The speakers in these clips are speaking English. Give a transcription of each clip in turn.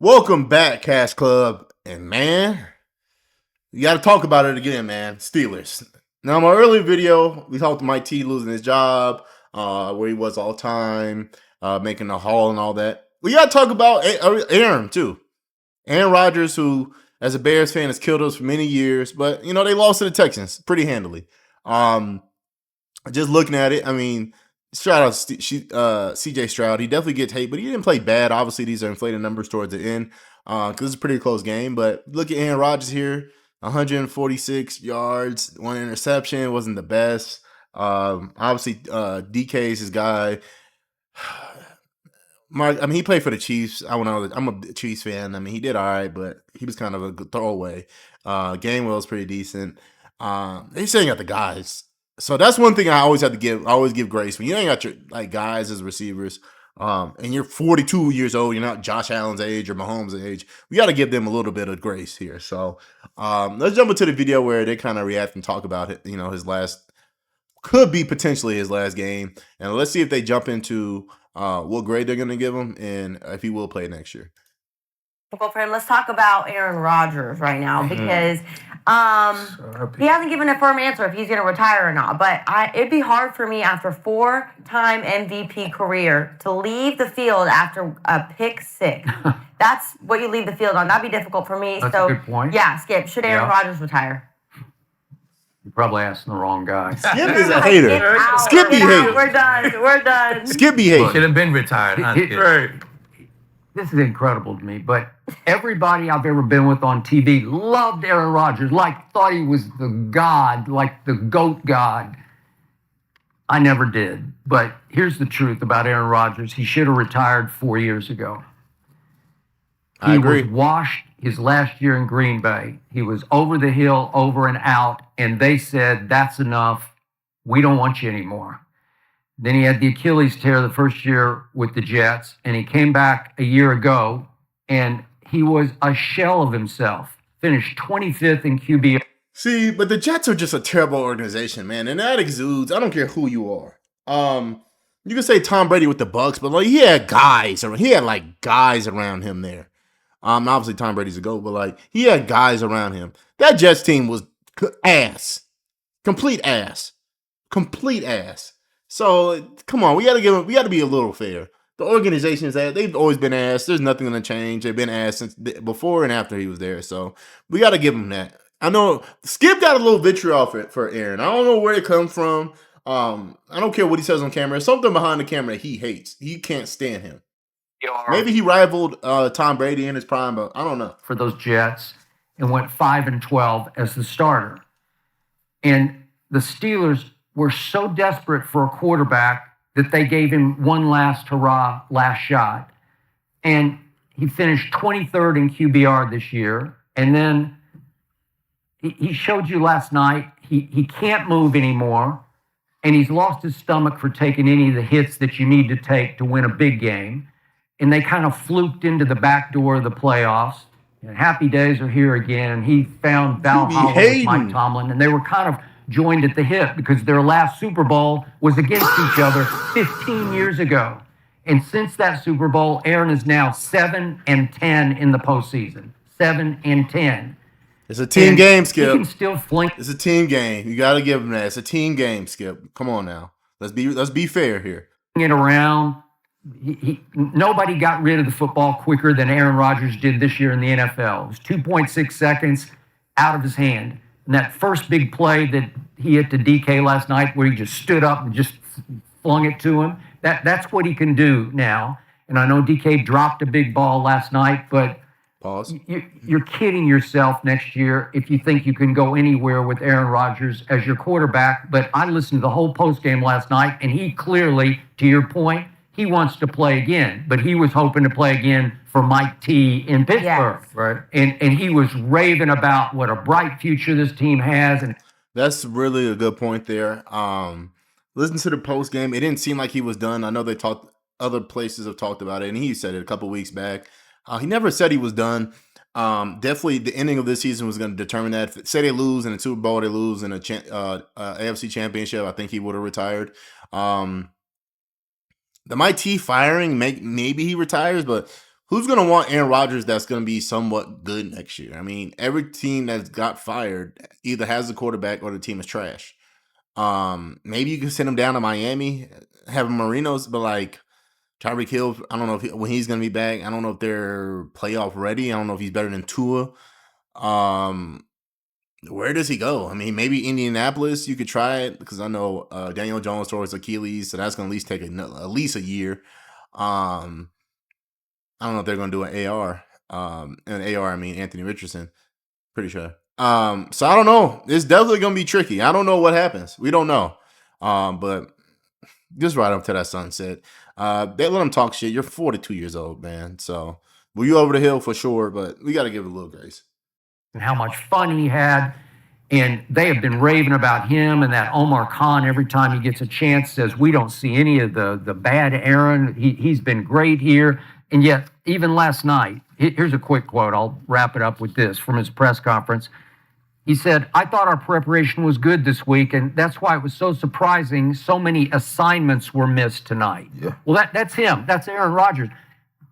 Welcome back, Cash Club. And man, you got to talk about it again, man. Steelers. Now, my earlier video, we talked to Mike T losing his job, where he was all time, making the haul and all that. We got to talk about Aaron, too. Aaron Rodgers, who, as a Bears fan, has killed us for many years. But, you know, they lost to the Texans pretty handily. Just looking at it, I mean, shout out CJ Stroud. He definitely gets hate, but he didn't play bad. Obviously, these are inflated numbers towards the end because it's a pretty close game. But look at Aaron Rodgers here, 146 yards, one interception. Wasn't the best. Obviously, DK's his guy. He played for the Chiefs. I'm a Chiefs fan. I mean, he did all right, but he was kind of a good throwaway. Gainwell was pretty decent. They saying got the guys. So that's one thing I always have to give. I always give grace when you ain't got your guys as receivers, and you're 42 years old. You're not Josh Allen's age or Mahomes' age. We got to give them a little bit of grace here. So let's jump into the video where they kind of react and talk about it. You know, his last could be potentially his last game, and let's see if they jump into what grade they're going to give him and if he will play next year. For him, let's talk about Aaron Rodgers right now because he hasn't given a firm answer if he's going to retire or not. But it'd be hard for me after 4-time MVP career to leave the field after a pick six. That's what you leave the field on. That'd be difficult for me. That's a good point. Yeah, Skip, should Aaron Rodgers retire? You're probably asking the wrong guy. Skip is a hater. Skip be hating. We're done. Skip be hating. Should have been retired. Huh? This is incredible to me, but everybody I've ever been with on TV loved Aaron Rodgers, thought he was the god, like the GOAT god. I never did. But here's the truth about Aaron Rodgers. He should have retired 4 years ago. I agree. He was washed his last year in Green Bay. He was over the hill, over and out, and they said, that's enough. We don't want you anymore. Then he had the Achilles tear the first year with the Jets, and he came back a year ago, and he was a shell of himself. Finished 25th in QB. See, but the Jets are just a terrible organization, man, and that exudes. I don't care who you are. You can say Tom Brady with the Bucs, but he had guys. He had guys around him there. Obviously Tom Brady's a GOAT, but he had guys around him. That Jets team was ass, complete ass. So come on, we got to be a little fair. The organization is that they've always been ass. There's nothing going to change. They've been ass since before and after he was there. So we got to give him that. I know Skip got a little vitriol for Aaron. I don't know where it comes from. I don't care what he says on camera. There's something behind the camera that he hates. He can't stand him. Maybe he rivaled Tom Brady in his prime, but I don't know. For those Jets and went 5-12 as the starter. And the Steelers were so desperate for a quarterback that they gave him one last hurrah, last shot. And he finished 23rd in QBR this year. And then he showed you last night he can't move anymore. And he's lost his stomach for taking any of the hits that you need to take to win a big game. And they kind of fluked into the back door of the playoffs. And happy days are here again. He found Valhalla with Mike Tomlin. And they were kind of joined at the hip because their last Super Bowl was against each other 15 years ago. And since that Super Bowl, Aaron is now 7-10 in the postseason. 7-10. It's a team game, Skip. He can still flank. It's a team game. You got to give him that. It's a team game, Skip. Come on now. Let's be fair here. It around. Nobody got rid of the football quicker than Aaron Rodgers did this year in the NFL. It was 2.6 seconds out of his hand. And that first big play that he hit to DK last night where he just stood up and just flung it to him, that's what he can do now. And I know DK dropped a big ball last night, but pause. You're kidding yourself next year if you think you can go anywhere with Aaron Rodgers as your quarterback. But I listened to the whole postgame last night, and he clearly, to your point, he wants to play again. But he was hoping to play again for Mike T in Pittsburgh. Yes. Right. And he was raving about what a bright future this team has. And that's really a good point there. Listen to the post game. It didn't seem like he was done. I know other places have talked about it, and he said it a couple weeks back. He never said he was done. Definitely the ending of this season was going to determine that. If, say they lose in the Super Bowl, they lose in a AFC Championship, I think he would have retired. The Mike T firing, maybe he retires, but who's going to want Aaron Rodgers that's going to be somewhat good next year? I mean, every team that's got fired either has a quarterback or the team is trash. Maybe you can send him down to Miami, have him Marinos, but like Tyreek Hill, I don't know when he's going to be back. I don't know if they're playoff ready. I don't know if he's better than Tua. Where does he go? I mean, maybe Indianapolis, you could try it because I know Daniel Jones tore his Achilles, so that's going to at least take at least a year. I don't know if they're going to do an AR. And AR, I mean Anthony Richardson. Pretty sure. So I don't know. It's definitely going to be tricky. I don't know what happens. We don't know. But just right up to that sunset. They let him talk shit. You're 42 years old, man. So were you over the hill for sure, but we got to give it a little grace. And how much fun he had. And they have been raving about him and that Omar Khan every time he gets a chance says, we don't see any of the bad Aaron. He's been great here. And yet, even last night, here's a quick quote. I'll wrap it up with this from his press conference. He said, I thought our preparation was good this week, and that's why it was so surprising so many assignments were missed tonight. Yeah. Well, that's him. That's Aaron Rodgers.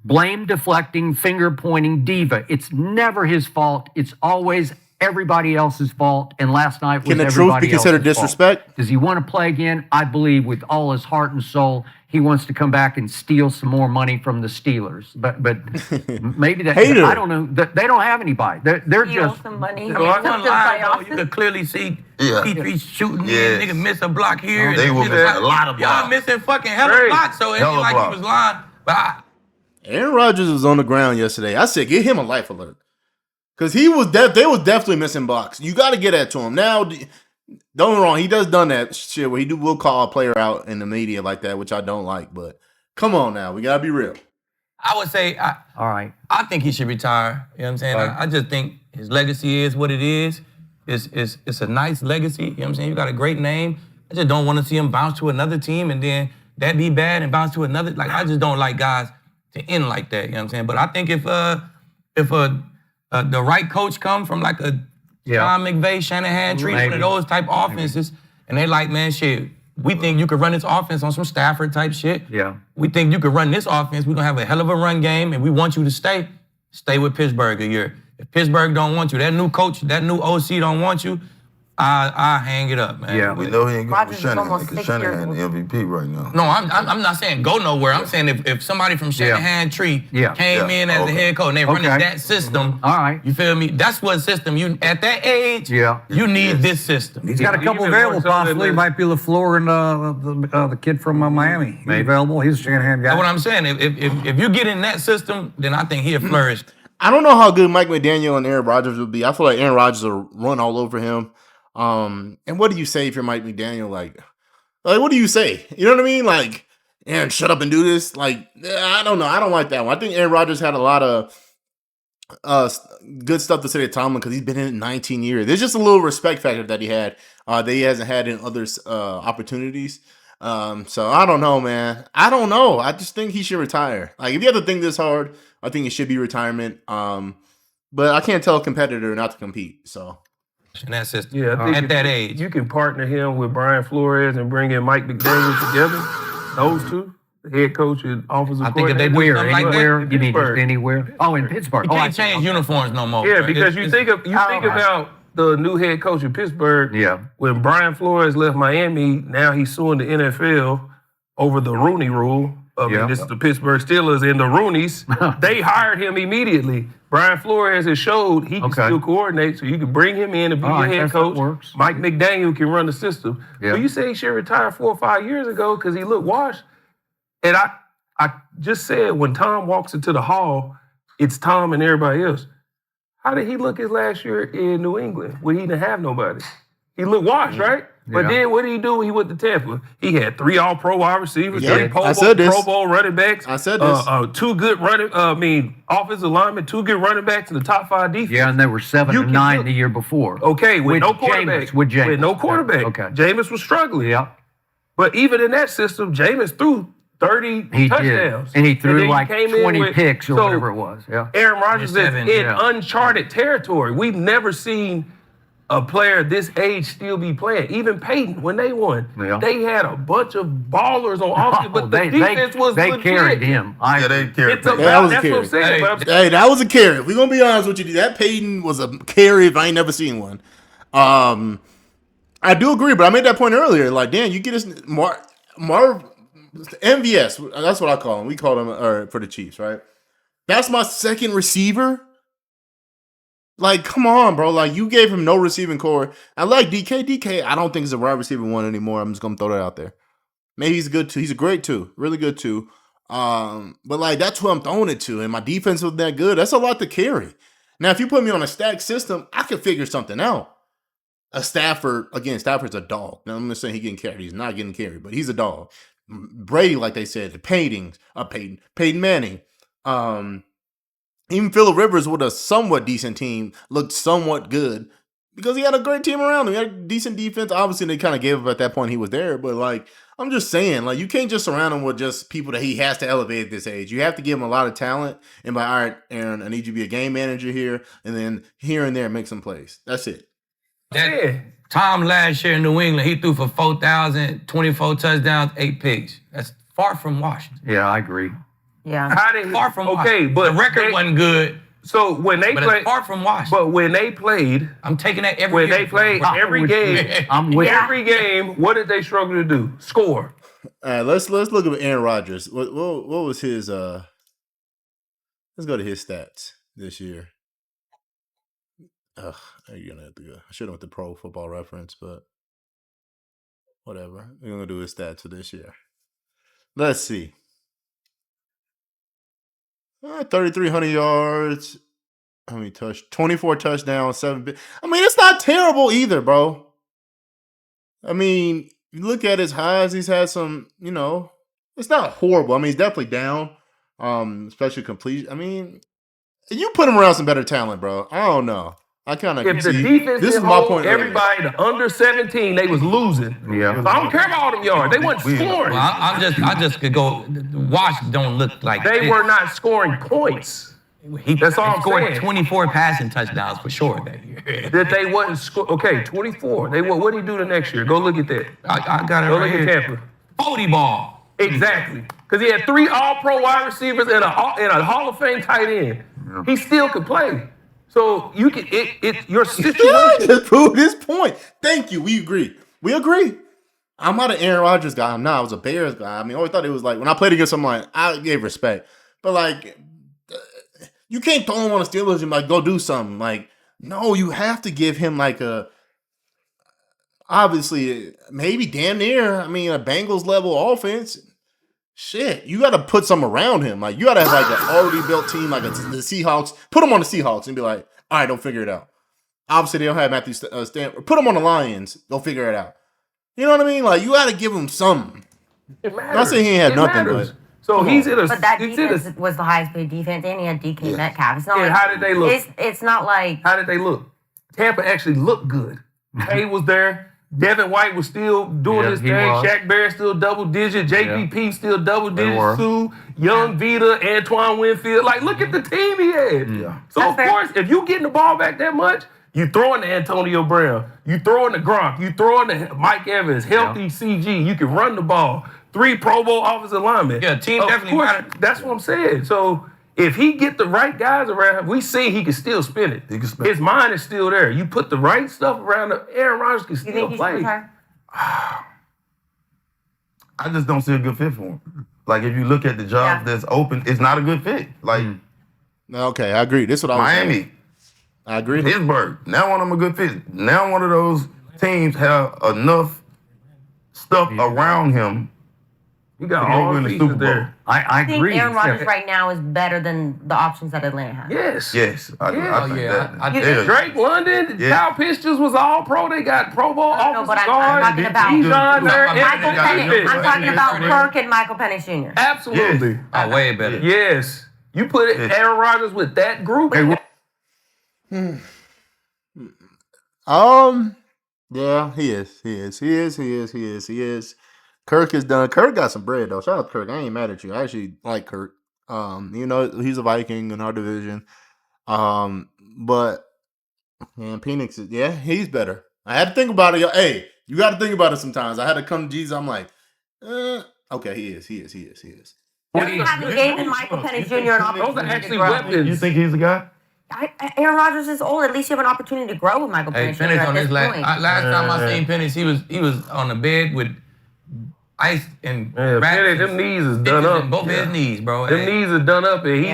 Blame deflecting, finger pointing diva. It's never his fault. It's always everybody else's fault. And last night was everybody else's fault. Can the truth be considered disrespect? Does he want to play again? I believe with all his heart and soul, he wants to come back and steal some more money from the Steelers. But maybe that Hater. I don't know. They don't have anybody. They're just some money. So I can't lie, though. You could clearly see P3 shooting in, nigga miss a block here. They were missing a lot of blocks. Y'all missing fucking hella blocks, so it ain't like he was lying. But Aaron Rodgers was on the ground yesterday. I said, get him a life alert. Because they was definitely missing blocks. You got to get that to him. Now, don't get me wrong, he does done that shit where will call a player out in the media like that, which I don't like. But come on now, we got to be real. I would say, all right. I think he should retire. You know what I'm saying? I just think his legacy is what it is. It's a nice legacy. You know what I'm saying? You got a great name. I just don't want to see him bounce to another team and then that be bad and bounce to another. Like, I just don't like guys to end like that. You know what I'm saying? But I think if the right coach come from like a John McVay, Shanahan tree, one of those type offenses, and they like, man, shit, we think you could run this offense on some Stafford type shit. Yeah. We think you could run this offense. We're going to have a hell of a run game, and we want you to stay with Pittsburgh a year. If Pittsburgh don't want you, that new coach, that new OC don't want you, I hang it up, man. Yeah. We know he ain't going with Rodgers is Shanahan almost because 6 years Shanahan the MVP right now. No, I'm not saying go nowhere. I'm saying if somebody from Shanahan tree came in as the head coach and they running that system, all right. You feel me? That's what system you at that age. Yeah. You need this system. He's got a couple available, possibly. It might be LaFleur and the kid from Miami. He's available. He's a Shanahan guy. That's what I'm saying. If you get in that system, then I think he'll flourish. I don't know how good Mike McDaniel and Aaron Rodgers will be. I feel like Aaron Rodgers will run all over him. And what do you say if you're Mike McDaniel? Like, what do you say? You know what I mean? Like, Aaron, shut up and do this. Like, I don't know. I don't like that one. I think Aaron Rodgers had a lot of good stuff to say to Tomlin because he's been in it 19 years. There's just a little respect factor that he had that he hasn't had in other opportunities. So I don't know, man. I don't know. I just think he should retire. Like, if you have to think this hard, I think it should be retirement. But I can't tell a competitor not to compete. So. And that's just at that age. You can partner him with Brian Flores and bring in Mike McDaniel together. Those two, the head coach and offensive I think if they coordinator. do something like that, You mean just anywhere? Oh, in Pittsburgh. You can't change uniforms no more. Yeah, because you think about the new head coach in Pittsburgh. Yeah. When Brian Flores left Miami, now he's suing the NFL over the Rooney Rule. This is the Pittsburgh Steelers and the Rooneys. They hired him immediately. Brian Flores has showed he can still coordinate, so you can bring him in and be your head coach. Works. Mike McDaniel can run the system. Yeah. But you say he should retire 4 or 5 years ago because he looked washed. And I just said when Tom walks into the hall, it's Tom and everybody else. How did he look his last year in New England when he didn't have nobody? He looked washed, right? But then what did he do when he went to Tampa? He had 3 All-Pro wide receivers, 3 Pro Bowl running backs. I said this. 2 good offensive linemen, 2 good running backs in the top 5 defense. Yeah, and they were 7 and 9 the year before. Okay, with no quarterback. Jameis, with no quarterback. Okay. Jameis was struggling. Yeah. But even in that system, Jameis threw 30 touchdowns. Did. And he threw like came in 20 picks or whatever it was. Yeah. Aaron Rodgers is in 7, uncharted territory. We've never seen a player this age still be playing. Even Peyton, when they won, they had a bunch of ballers on offense, but the defense was they legit. carried him. They carried It's about, That was a that's what I'm carry. saying. Hey, that was a carry. We're gonna be honest with you. That Peyton was a carry if I ain't never seen one. I do agree, but I made that point earlier. Like, Dan, you get us MVS. That's what I call him. We call him for the Chiefs, right? That's my second receiver. Like, come on, bro. Like, you gave him no receiving core. I like DK. DK, I don't think he's a wide receiver one anymore. I'm just gonna throw that out there. Maybe he's good too. He's a great too. Really good too. But like, that's who I'm throwing it to. And my defense was that good. That's a lot to carry. Now, if you put me on a stack system, I could figure something out. Stafford's a dog. Now, I'm not saying he's getting carried. He's not getting carried, but he's a dog. Brady, like they said, the Peyton Manning. Even Phillip Rivers with a somewhat decent team looked somewhat good because he had a great team around him. He had a decent defense. Obviously, they kind of gave up at that point he was there, but like, I'm just saying, like, you can't just surround him with just people that he has to elevate at this age. You have to give him a lot of talent. And by, all right, Aaron, I need you to be a game manager here, and then here and there make some plays. That's it. Tom last year in New England, he threw for 4,000, 24 touchdowns, 8 picks. That's far from Washington. Yeah, I agree. Yeah. Far from Washington. But the record wasn't good. So when they played, far from Washington. But when they played, I'm taking that every year. When they played every game, every game, what did they struggle to do? Score. All right, let's look at Aaron Rodgers. What was his? Let's go to his stats this year. You're gonna have to go. I should have went to Pro Football Reference, but whatever. We're gonna do his stats for this year. Let's see. 3,300 yards. How many 24 touchdowns, 7. I mean, it's not terrible either, bro. I mean, you look at his highs. He's had some. It's not horrible. I mean, he's definitely down. Especially completion. I mean, you put him around some better talent, bro. I don't know. I kind of if the defense this is my point. Everybody the under 17, they was losing. Yeah. So I don't care about all them yards. They weren't scoring. Well, I just could go. Watch don't look like they were not scoring points. That's all I'm scored saying. 24 passing touchdowns for sure that year. That they wasn't score. Okay, 24. What did he do the next year? Go look at that. I got it Go right look here. at Tampa. 40 ball. Exactly. Because he had 3 All-Pro wide receivers and a Hall of Fame tight end. He still could play. So you can your situation. Just prove this point. Thank you. We agree. I'm not an Aaron Rodgers guy. I'm not. I was a Bears guy. I mean, I always thought it was like when I played against someone, I gave respect. But like, you can't throw him on the Steelers and like go do something. Like, no, you have to give him like obviously maybe damn near. I mean, a Bengals level offense. Shit, you got to put some around him. Like, you got to have like an already built team, like the Seahawks. Put him on the Seahawks and be like, all right, don't figure it out. Obviously, they don't have Matthew Stanford. Put him on the Lions. They'll figure it out. You know what I mean? Like, you got to give him something. It matters. I'm not saying he ain't had nothing, matters. but so he's in a. But that defense was the highest paid defense, and he had DK Metcalf. It's not like, how did they look? It's not like. How did they look? Tampa actually looked good. Hay was there. Devin White was still doing his thing. Shaq Barrett still double digit. JPP still double digit too. Young Vita, Antoine Winfield. Like, look at the team he had. Yeah. So, of course, if you getting the ball back that much, you throwing to Antonio Brown. You throwing to Gronk. You throwing to Mike Evans. Healthy CG. You can run the ball. 3 Pro Bowl offensive linemen. Yeah, team definitely matters. That's what I'm saying. So, if he get the right guys around him, we see he can still spin it. He can spin His mind is still there. You put the right stuff around him, Aaron Rodgers can You still think he should play. retire? I just don't see a good fit for him. Like, if you look at the jobs that's open, it's not a good fit. Like, okay, I agree. This is what I was saying. Miami, I agree. Pittsburgh, now one of them a good fit. Now one of those teams have enough stuff around him. You got to all win the the pieces Super Bowl. there. I I think agree. Aaron Rodgers right now is better than the options that Atlanta has. Yes. Yes, I think that. Drake London, Kyle Pitts just was all pro. They got Pro Bowl No, offensive but I'm guard. talking about Bijan there. Michael Penix. I'm talking about Yeah. Kirk and Michael Penix Jr. Absolutely. Oh, way better. Yes. You put Aaron Rodgers with that group. Yeah, he is. Kirk is done. Kirk got some bread though. Shout out to Kirk. I ain't mad at you. I actually like Kirk. He's a Viking in our division. But Man, Penix is he's better. I had to think about it. Hey, you got to think about it sometimes. I had to come to Jesus. I'm like, okay, he is. Doesn't have the game in Michael Penix Jr. an opportunity Those are actually to grow. weapons. You think he's the guy? Aaron Rodgers is old. At least you have an opportunity to grow with Michael Hey, Penix Jr. Penix at on this his point. last time I seen Penix, he was on the bed with ice and Penix, them knees is done up. both his knees, bro. Them knees are done up, and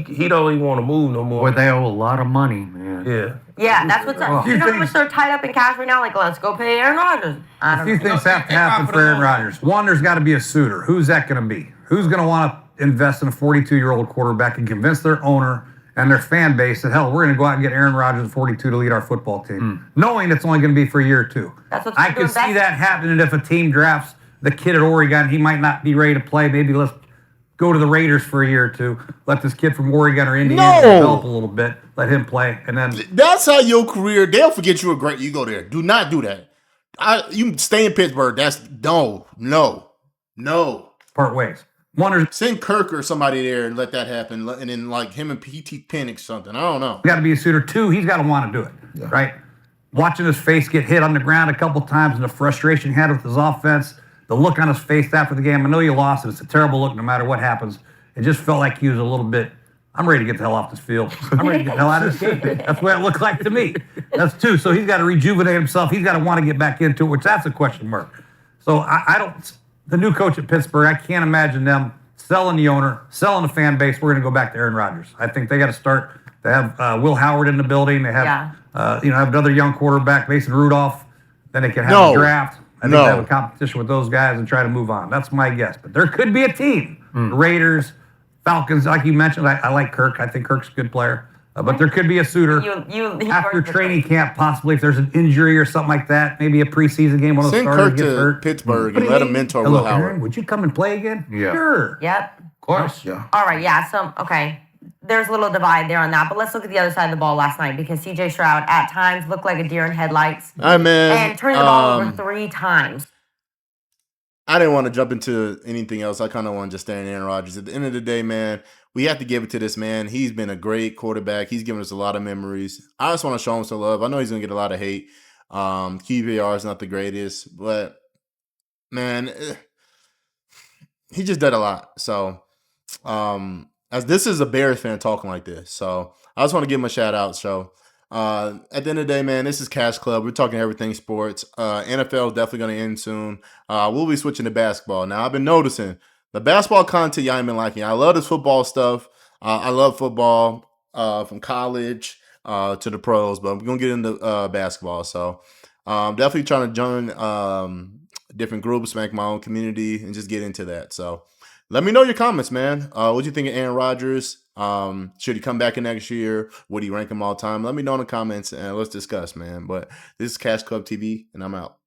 he don't even want to move no more. Boy, they owe a lot of money, man. Yeah. Yeah, that's what's up. You know how things- much they're tied up in cash right now? Like, let's go pay Aaron Rodgers. I A don't few know. things have to happen for Aaron Rodgers. One, there's got to be a suitor. Who's that going to be? Who's going to want to invest in a 42-year-old quarterback and convince their owner and their fan base that, hell, we're going to go out and get Aaron Rodgers at 42 to lead our football team, knowing it's only going to be for a year or two. That's what I they're could doing see best. that happening if a team drafts the kid at Oregon. He might not be ready to play. Maybe let's go to the Raiders for a year or two. Let this kid from Oregon or Indiana No. develop a little bit. Let him play, and then That's how your career. They'll forget you were great. You go there. Do not do that. You stay in Pittsburgh. That's no. part ways. One, Send Kirk or somebody there and let that happen. And then like him and PT Penix something. I don't know. got to be a suitor. Two, he's got to want to do it, right? Watching his face get hit on the ground a couple times and the frustration he had with his offense, the look on his face after the game. I know you lost, and it's a terrible look no matter what happens. It just felt like he was a little bit, I'm ready to get the hell off this field. I'm ready to get the hell out of this game. That's what it looked like to me. That's two. So he's got to rejuvenate himself. He's got to want to get back into it, which that's a question mark. So I don't, the new coach at Pittsburgh, I can't imagine them selling the owner, selling the fan base. We're going to go back to Aaron Rodgers. I think they got to start. They have Will Howard in the building. They have, have another young quarterback, Mason Rudolph. Then they can have a draft. I think they have a competition with those guys and try to move on. That's my guess. But there could be a team. The Raiders, Falcons, like you mentioned. I like Kirk. I think Kirk's a good player. But there could be a suitor after training camp, possibly if there's an injury or something like that. Maybe a preseason game. One of the Send starters Kirk gets to hurt. Pittsburgh What do and you let him mean? mentor Hello, Will Howard. Aaron, would you come and play again? Yeah. Sure. Yep. Of course. Yeah. All right, yeah. So, okay. There's a little divide there on that. But let's look at the other side of the ball last night because C.J. Stroud at times looked like a deer in headlights All right, man. and turned the ball over 3 times. I didn't want to jump into anything else. I kind of want to just stay in Aaron Rodgers. At the end of the day, man, we have to give it to this man. He's been a great quarterback. He's given us a lot of memories. I just want to show him some love. I know he's going to get a lot of hate. QBR is not the greatest, but, man, he just did a lot. So, as this is a Bears fan talking like this, so I just want to give him a shout out. So, at the end of the day, man, this is Cash Club. We're talking everything sports. NFL is definitely going to end soon. We'll be switching to basketball. Now, I've been noticing the basketball content y'all ain't been liking. I love this football stuff. I love football from college to the pros, but we're going to get into basketball. So, definitely trying to join different groups, make my own community, and just get into that. So, let me know your comments, man. What do you think of Aaron Rodgers? Should he come back in next year? Would he rank him all time? Let me know in the comments and let's discuss, man. But this is Cash Club TV, and I'm out.